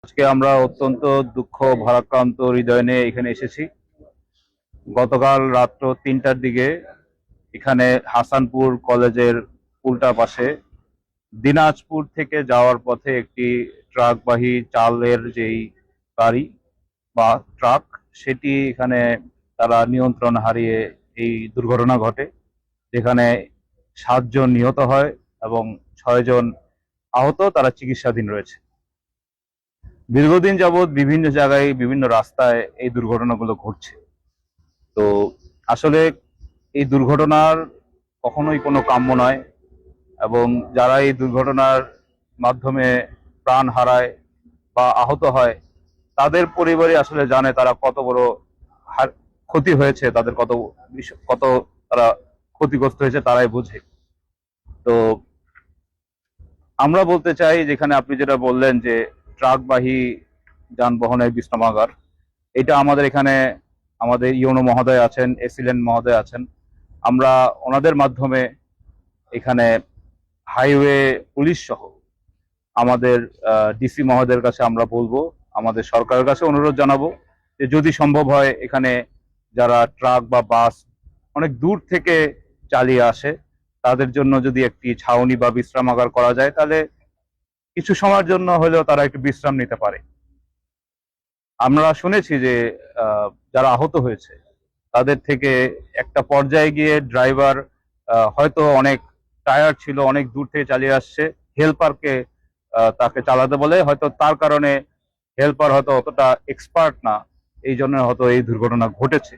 আজকে আমরা অত্যন্ত দুঃখ ভারাক্রান্ত হৃদয় নিয়ে এখানে এসেছি। গতকাল রাত্র ৩টার দিকে এখানে হাসানপুর কলেজের উল্টা পাশে দিনাজপুর থেকে যাওয়ার পথে একটি ট্রাকবাহী চালের যেই গাড়ি বা ট্রাক, সেটি এখানে তারা নিয়ন্ত্রণ হারিয়ে এই দুর্ঘটনা ঘটে, যেখানে ৭ জন নিহত হয় এবং ৬ জন আহত, তারা চিকিৎসাধীন রয়েছে। দীর্ঘদিন যাবৎ বিভিন্ন জায়গায় বিভিন্ন রাস্তায় এই দুর্ঘটনাগুলো ঘটছে। তো আসলে এই দুর্ঘটনার কখনোই কোনো কাম্য নয়, এবং যারা এই দুর্ঘটনার মাধ্যমে প্রাণ হারায় বা আহত হয়, তাদের পরিবারই আসলে জানে তারা কত বড় ক্ষতি হয়েছে, তাদের কত কত তারা ক্ষতিগ্রস্ত হয়েছে, তারাই বোঝে। তো আমরা বলতে চাই, যেখানে আপনি যেটা বললেন যে ট্রাকবাহী যানবাহনের বিশ্রামাগার, এটা আমাদের এখানে আমাদের ইউনো মহোদয় আছেন, এসিলেন মহোদয় আছেন। আমরা ওনাদের মাধ্যমে এখানে হাইওয়ে পুলিশ সহ আমাদের ডিসি মহোদয়ের কাছে আমরা বলবো, আমাদের সরকারের কাছে অনুরোধ জানাবো যে যদি সম্ভব হয় এখানে যারা ট্রাক বা বাস অনেক দূর থেকে চালিয়ে আসে, তাদের জন্য যদি একটি ছাউনি বা বিশ্রামাগার করা যায়, তাহলে কিছু সময়ের জন্য হলেও তারা একটু বিশ্রাম নিতে পারে। আমরা শুনেছি যে যারা আহত হয়েছে তাদের থেকে একটা পর্যায়ে গিয়ে ড্রাইভার হয়তো অনেক টায়ার্ড ছিল, অনেক দূর থেকে চালিয়ে আসছে, হেল্পারকে তাকে চালাতে বলে, হয়তো তার কারণে হেল্পার হয়তো অতটা এক্সপার্ট না, এই জন্য হয়তো এই দুর্ঘটনা ঘটেছে।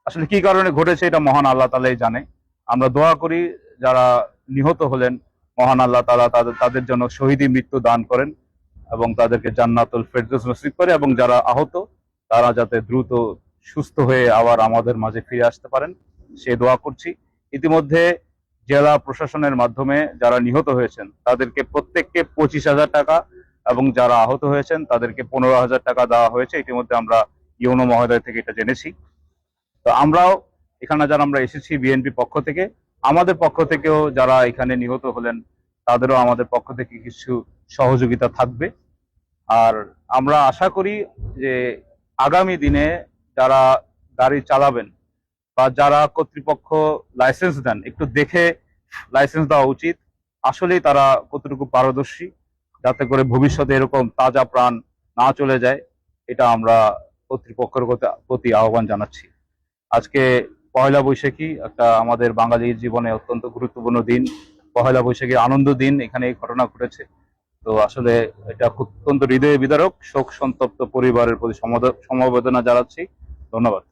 আসলে কি কারণে ঘটেছে এটা মহান আল্লাহ তাআলাই জানে। আমরা দোয়া করি যারা নিহত হলেন, মহান আল্লাহ তাআলা তাদের জন্য শহীদী মৃত্যু দান করেন এবং তাদেরকে জান্নাতুল ফেরদৌস নসিব করে, এবং যারা আহত তারা যাতে দ্রুত সুস্থ হয়ে আবার আমাদের মাঝে ফিরে আসতে পারেন সে দোয়া করছি। ইতিমধ্যে জেলা প্রশাসনের মাধ্যমে যারা নিহত হয়েছেন তাদেরকে প্রত্যেককে ২৫,০০০ টাকা এবং যারা আহত হয়েছেন তাদেরকে ১৫,০০০ টাকা দেওয়া হয়েছে। ইতিমধ্যে আমরা ইউনো মহোদয় থেকে এটা জেনেছি। তো আমরাও এখানে যারা আমরা এসেছি বিএনপি পক্ষ থেকে, আমাদের পক্ষ থেকেও যারা এখানে নিহত হলেন তাদেরও আমাদের পক্ষ থেকে কিছু সহযোগিতা থাকবে। আর আমরা আশা করি যে আগামী দিনে যারা গাড়ি চালাবেন বা যারা কর্তৃপক্ষ লাইসেন্স দেন, একটু দেখে লাইসেন্স দেওয়া উচিত, আসলেই তারা কতটুকু পারদর্শী, যাতে করে ভবিষ্যতে এরকম তাজা প্রাণ না চলে যায়। এটা আমরা কর্তৃপক্ষের প্রতি আহ্বান জানাচ্ছি। আজকে পয়লা বৈশাখী, একটা আমাদের বাঙালির জীবনে অত্যন্ত গুরুত্বপূর্ণ দিন। পয়লা বৈশাখী আনন্দ দিন, এখানে এই ঘটনা ঘটেছে। তো আসলে এটা অত্যন্ত হৃদয় বিদারক, শোক সন্তপ্ত পরিবারের প্রতি সমবেদনা জানাচ্ছি। ধন্যবাদ।